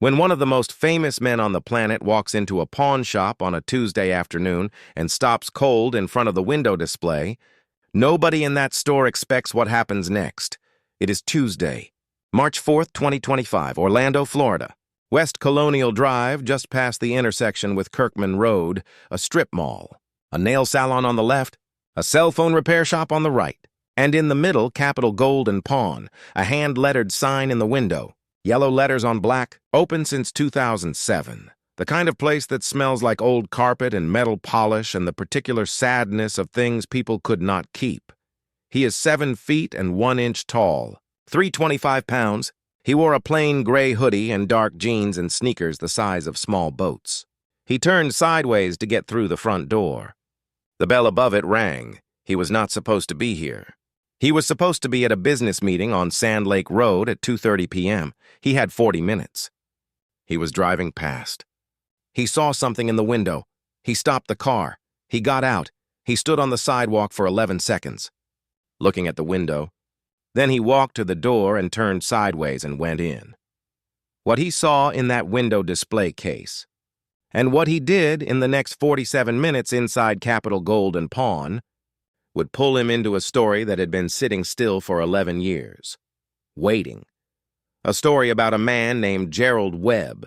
When one of the most famous men on the planet walks into a pawn shop on a Tuesday afternoon and stops cold in front of the window display, nobody in that store expects what happens next. It is Tuesday, March 4th, 2025, Orlando, Florida. West Colonial Drive, just past the intersection with Kirkman Road, a strip mall. A nail salon on the left, a cell phone repair shop on the right. And in the middle, Capital Gold and Pawn, a hand-lettered sign in the window. Yellow letters on black, open since 2007. The kind of place that smells like old carpet and metal polish and the particular sadness of things people could not keep. He is 7 feet and 1 inch tall, 325 pounds. He wore a plain gray hoodie and dark jeans and sneakers the size of small boats. He turned sideways to get through the front door. The bell above it rang. He was not supposed to be here. He was supposed to be at a business meeting on Sand Lake Road at 2:30 p.m. He had 40 minutes. He was driving past. He saw something in the window. He stopped the car. He got out. He stood on the sidewalk for 11 seconds, looking at the window. Then he walked to the door and turned sideways and went in. What he saw in that window display case, and what he did in the next 47 minutes inside Capital Gold and Pawn, would pull him into a story that had been sitting still for 11 years. Waiting. A story about a man named Gerald Webb,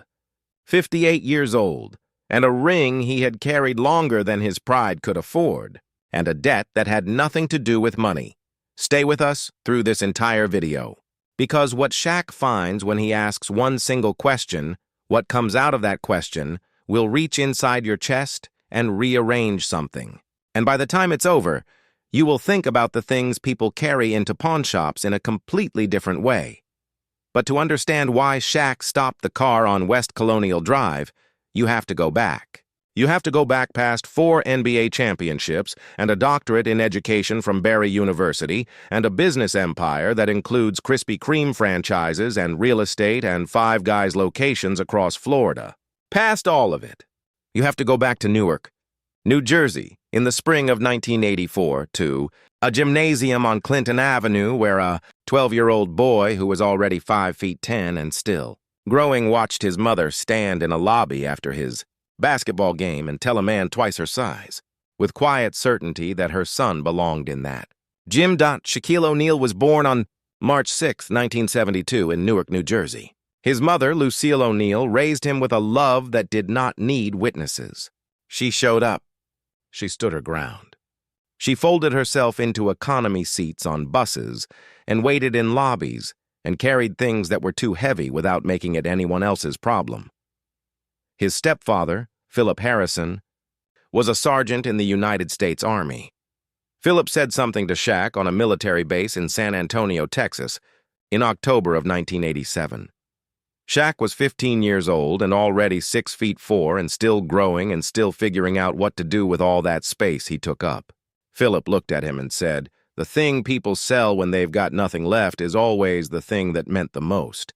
58 years old, and a ring he had carried longer than his pride could afford, and a debt that had nothing to do with money. Stay with us through this entire video, because what Shaq finds when he asks one single question, what comes out of that question, will reach inside your chest and rearrange something. And by the time it's over, you will think about the things people carry into pawn shops in a completely different way. But to understand why Shaq stopped the car on West Colonial Drive, you have to go back. You have to go back past 4 NBA championships and a doctorate in education from Barry University and a business empire that includes Krispy Kreme franchises and real estate and Five Guys locations across Florida. Past all of it, you have to go back to Newark, New Jersey, in the spring of 1984, to a gymnasium on Clinton Avenue where a 12-year-old boy who was already 5 feet 10 and still growing watched his mother stand in a lobby after his basketball game and tell a man twice her size, with quiet certainty that her son belonged in that gym. Shaquille O'Neal was born on March 6, 1972 in Newark, New Jersey. His mother, Lucille O'Neal, raised him with a love that did not need witnesses. She showed up. She stood her ground. She folded herself into economy seats on buses and waited in lobbies and carried things that were too heavy without making it anyone else's problem. His stepfather, Philip Harrison, was a sergeant in the United States Army. Philip said something to Shaq on a military base in San Antonio, Texas, in October of 1987. Shaq was 15 years old and already 6 feet 4 and still growing and still figuring out what to do with all that space he took up. Philip looked at him and said, "The thing people sell when they've got nothing left is always the thing that meant the most.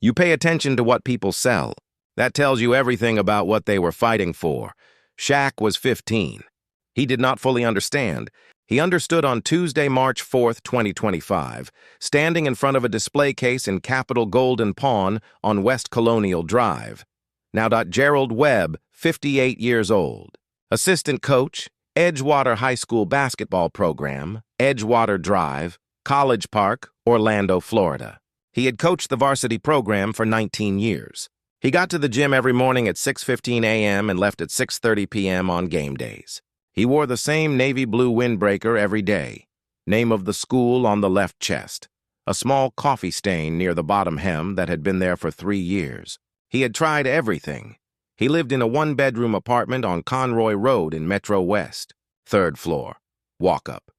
You pay attention to what people sell. That tells you everything about what they were fighting for." Shaq was 15. He did not fully understand. He understood on Tuesday, March 4th, 2025, standing in front of a display case in Capital Gold and Pawn on West Colonial Drive. Now, Gerald Webb, 58 years old, assistant coach, Edgewater High School basketball program, Edgewater Drive, College Park, Orlando, Florida. He had coached the varsity program for 19 years. He got to the gym every morning at 6:15 a.m. and left at 6:30 p.m. on game days. He wore the same navy blue windbreaker every day, name of the school on the left chest, a small coffee stain near the bottom hem that had been there for 3 years. He had tried everything. He lived in a 1-bedroom apartment on Conroy Road in Metro West, 3rd floor, walk-up.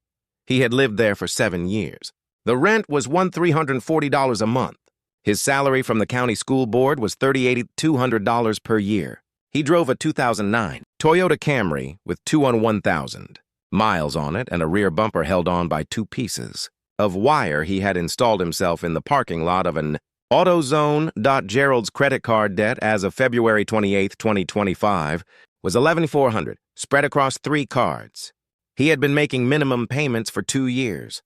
He had lived there for 7 years. The rent was $1,340 a month. His salary from the county school board was $3,200 per year. He drove a 2009 Toyota Camry with 201,000 miles on it and a rear bumper held on by 2 pieces of wire he had installed himself in the parking lot of an AutoZone. Gerald's credit card debt as of February 28, 2025 was $11,400, spread across 3 cards. He had been making minimum payments for 2 years.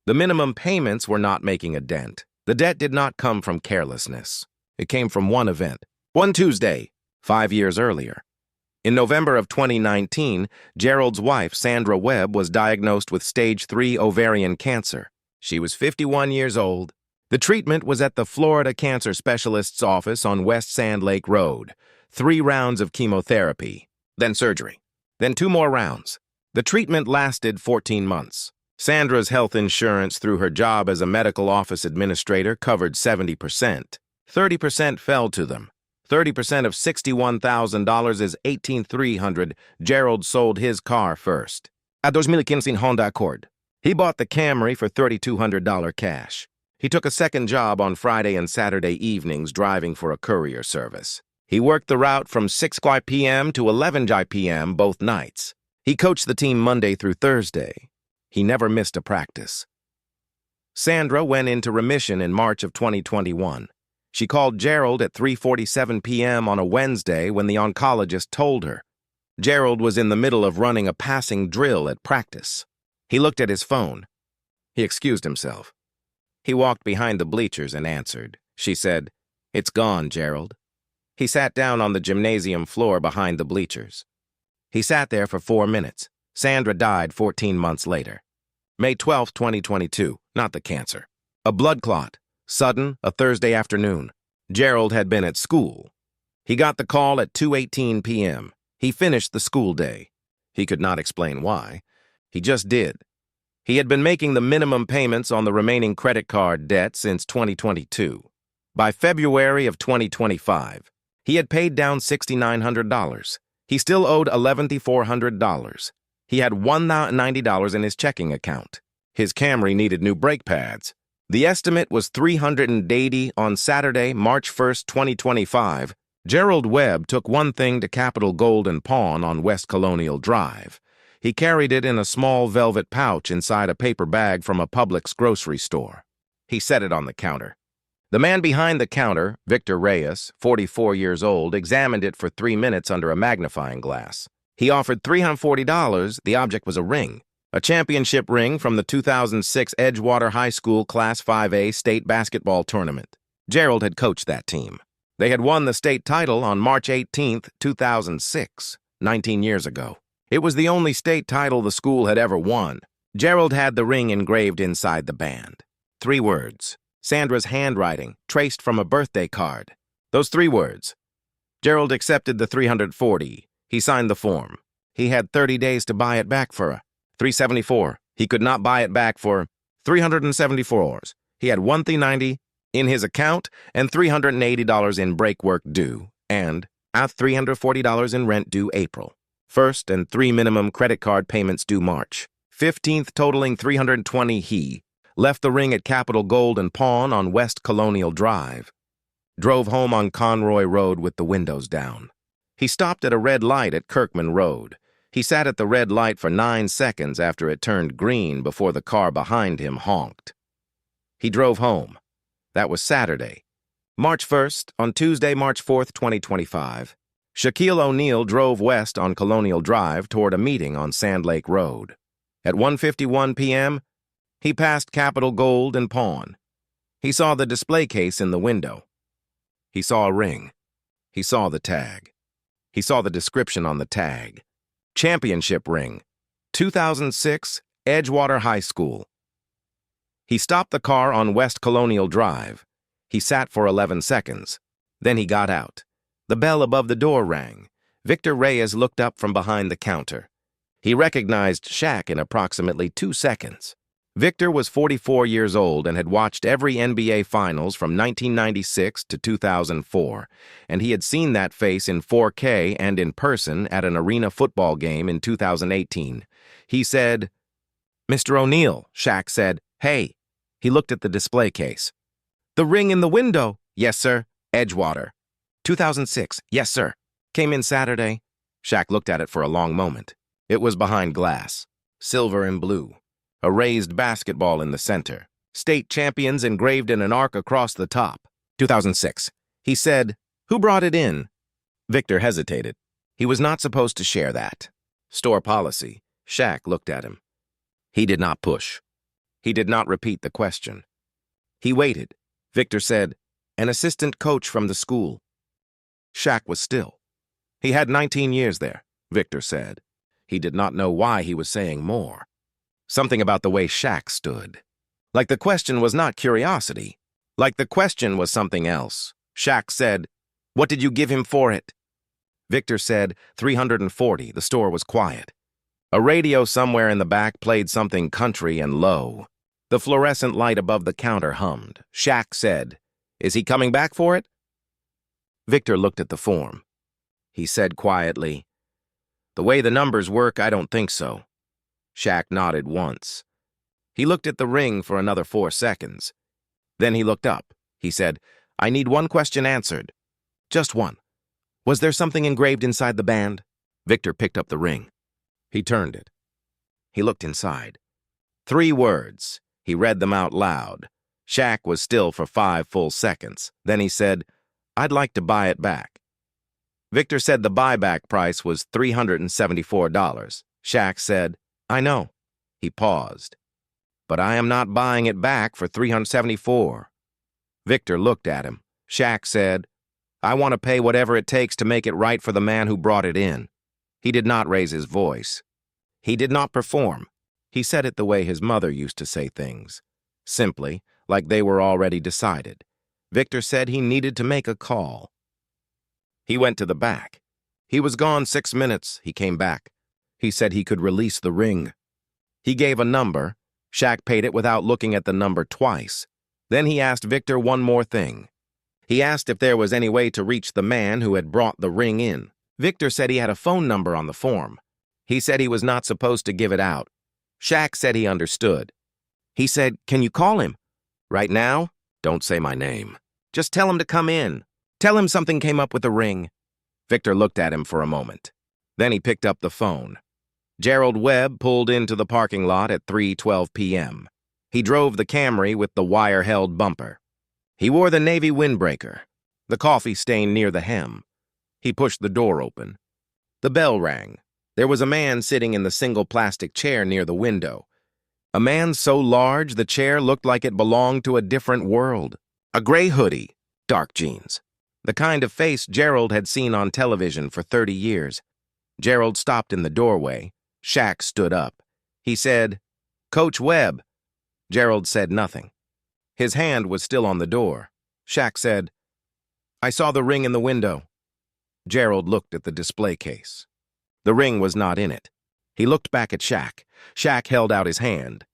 The minimum payments were not making a dent. The debt did not come from carelessness. It came from one event. One Tuesday, 5 years earlier. In November of 2019, Gerald's wife, Sandra Webb, was diagnosed with stage 3 ovarian cancer. She was 51 years old. The treatment was at the Florida Cancer Specialist's office on West Sand Lake Road. 3 rounds of chemotherapy, then surgery, then 2 more rounds. The treatment lasted 14 months. Sandra's health insurance through her job as a medical office administrator covered 70%. 30% fell to them. 30% of $61,000 is $18,300. Gerald sold his car first. A 2015 Honda Accord. He bought the Camry for $3,200 cash. He took a second job on Friday and Saturday evenings driving for a courier service. He worked the route from 6 p.m. to 11 p.m. both nights. He coached the team Monday through Thursday. He never missed a practice. Sandra went into remission in March of 2021. She called Gerald at 3:47 p.m. on a Wednesday when the oncologist told her. Gerald was in the middle of running a passing drill at practice. He looked at his phone. He excused himself. He walked behind the bleachers and answered. She said, "It's gone, Gerald." He sat down on the gymnasium floor behind the bleachers. He sat there for 4 minutes. Sandra died 14 months later. May 12, 2022, not the cancer. A blood clot. Sudden, a Thursday afternoon. Gerald had been at school. He got the call at 2:18 p.m. He finished the school day. He could not explain why. He just did. He had been making the minimum payments on the remaining credit card debt since 2022. By February of 2025, he had paid down $6,900. He still owed $11,400. He had $1,090 in his checking account. His Camry needed new brake pads. The estimate was $380 on Saturday, March 1st, 2025. Gerald Webb took one thing to Capital Gold and Pawn on West Colonial Drive. He carried it in a small velvet pouch inside a paper bag from a Publix grocery store. He set it on the counter. The man behind the counter, Victor Reyes, 44 years old, examined it for 3 minutes under a magnifying glass. He offered $340. The object was a ring. A championship ring from the 2006 Edgewater High School Class 5A state basketball tournament. Gerald had coached that team. They had won the state title on March 18, 2006, 19 years ago. It was the only state title the school had ever won. Gerald had the ring engraved inside the band. 3 words. Sandra's handwriting, traced from a birthday card. Those 3 words. Gerald accepted the $340. He signed the form. He had 30 days to buy it back for $374. He could not buy it back for $374. He had $1,390 in his account and $380 in brake work due, and $340 in rent due April 1st and 3 minimum credit card payments due March 15th, totaling $320. He left the ring at Capital Gold and Pawn on West Colonial Drive. Drove home on Conroy Road with the windows down. He stopped at a red light at Kirkman Road. He sat at the red light for 9 seconds after it turned green before the car behind him honked. He drove home. That was Saturday. March 1st, on Tuesday, March 4th, 2025, Shaquille O'Neal drove west on Colonial Drive toward a meeting on Sand Lake Road. At 1:51 p.m., he passed Capital Gold and Pawn. He saw the display case in the window. He saw a ring. He saw the tag. He saw the description on the tag. Championship ring, 2006, Edgewater High School. He stopped the car on West Colonial Drive. He sat for 11 seconds. Then he got out. The bell above the door rang. Victor Reyes looked up from behind the counter. He recognized Shaq in approximately 2 seconds. Victor was 44 years old and had watched every NBA Finals from 1996 to 2004, and he had seen that face in 4K and in person at an arena football game in 2018. He said, "Mr. O'Neal," Shaq said. "Hey." He looked at the display case. "The ring in the window." "Yes, sir." "Edgewater. 2006. "Yes, sir." "Came in Saturday." Shaq looked at it for a long moment. It was behind glass, silver and blue. A raised basketball in the center. State champions engraved in an arc across the top. 2006. He said, "Who brought it in?" Victor hesitated. He was not supposed to share that. Store policy. Shaq looked at him. He did not push. He did not repeat the question. He waited. Victor said, An assistant coach from the school. Shaq was still. He had 19 years there, Victor said. He did not know why he was saying more. Something about the way Shaq stood. Like the question was not curiosity. Like the question was something else. Shaq said, "What did you give him for it?" Victor said, $340. The store was quiet. A radio somewhere in the back played something country and low. The fluorescent light above the counter hummed. Shaq said, "Is he coming back for it?" Victor looked at the form. He said quietly, "The way the numbers work, I don't think so." Shaq nodded once. He looked at the ring for another 4 seconds. Then he looked up. He said, "I need one question answered. Just one. Was there something engraved inside the band?" Victor picked up the ring. He turned it. He looked inside. 3 words. He read them out loud. Shaq was still for 5 full seconds. Then he said, "I'd like to buy it back." Victor said the buyback price was $374. Shaq said, "I know." He paused. "But I am not buying it back for $374. Victor looked at him. Shaq said, "I want to pay whatever it takes to make it right for the man who brought it in." He did not raise his voice. He did not perform. He said it the way his mother used to say things. Simply, like they were already decided. Victor said he needed to make a call. He went to the back. He was gone 6 minutes. He came back. He said he could release the ring. He gave a number. Shaq paid it without looking at the number twice. Then he asked Victor one more thing. He asked if there was any way to reach the man who had brought the ring in. Victor said he had a phone number on the form. He said he was not supposed to give it out. Shaq said he understood. He said, "Can you call him?" "Right now? Don't say my name. Just tell him to come in. Tell him something came up with the ring." Victor looked at him for a moment. Then he picked up the phone. Gerald Webb pulled into the parking lot at 3:12 p.m. He drove the Camry with the wire-held bumper. He wore the navy windbreaker, the coffee stain near the hem. He pushed the door open. The bell rang. There was a man sitting in the single plastic chair near the window. A man so large the chair looked like it belonged to a different world. A gray hoodie, dark jeans. The kind of face Gerald had seen on television for 30 years. Gerald stopped in the doorway. Shaq stood up. He said, "Coach Webb." Gerald said nothing. His hand was still on the door. Shaq said, "I saw the ring in the window." Gerald looked at the display case. The ring was not in it. He looked back at Shaq. Shaq held out his hand.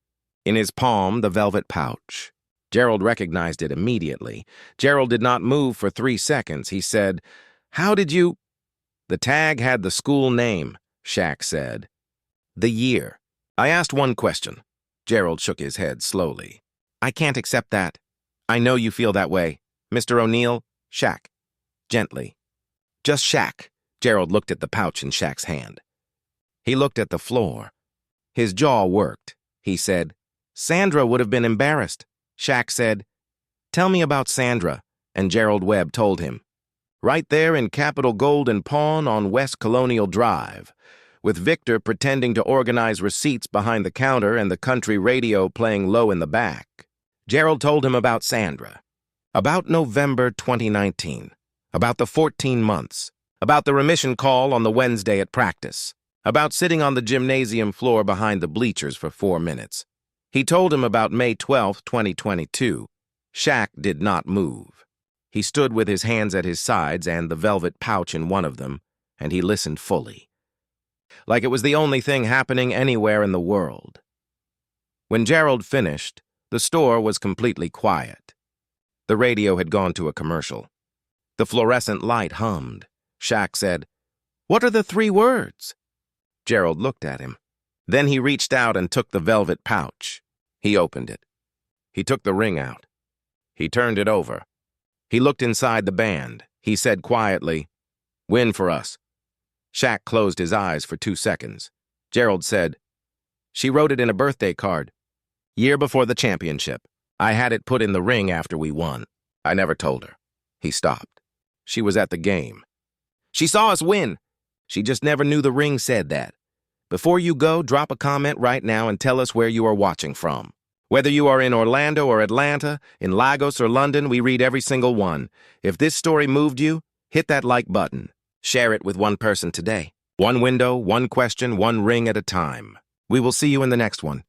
In his palm, the velvet pouch. Gerald recognized it immediately. Gerald did not move for 3 seconds. He said, "How did you—" "The tag had the school name," Shaq said. "The year." "I asked one question." Gerald shook his head slowly. "I can't accept that. I know you feel that way. Mr. O'Neill." "Shaq." Gently. "Just Shaq." Gerald looked at the pouch in Shaq's hand. He looked at the floor. His jaw worked. He said, "Sandra would have been embarrassed." Shaq said, "Tell me about Sandra," and Gerald Webb told him. Right there in Capitol Gold and Pawn on West Colonial Drive, with Victor pretending to organize receipts behind the counter and the country radio playing low in the back. Gerald told him about Sandra, about November 2019, about the 14 months, about the remission call on the Wednesday at practice, about sitting on the gymnasium floor behind the bleachers for 4 minutes. He told him about May 12, 2022. Shaq did not move. He stood with his hands at his sides and the velvet pouch in one of them, and he listened fully, like it was the only thing happening anywhere in the world. When Gerald finished, the store was completely quiet. The radio had gone to a commercial. The fluorescent light hummed. Shaq said, "What are the 3 words?" Gerald looked at him. Then he reached out and took the velvet pouch. He opened it. He took the ring out. He turned it over. He looked inside the band. He said quietly, "Win for us." Shaq closed his eyes for 2 seconds. Gerald said, "She wrote it in a birthday card. Year before the championship. I had it put in the ring after we won. I never told her." He stopped. "She was at the game. She saw us win. She just never knew the ring said that. Before you go, drop a comment right now and tell us where you are watching from. Whether you are in Orlando or Atlanta, in Lagos or London, we read every single one. If this story moved you, hit that like button. Share it with one person today. One window, one question, one ring at a time. We will see you in the next one.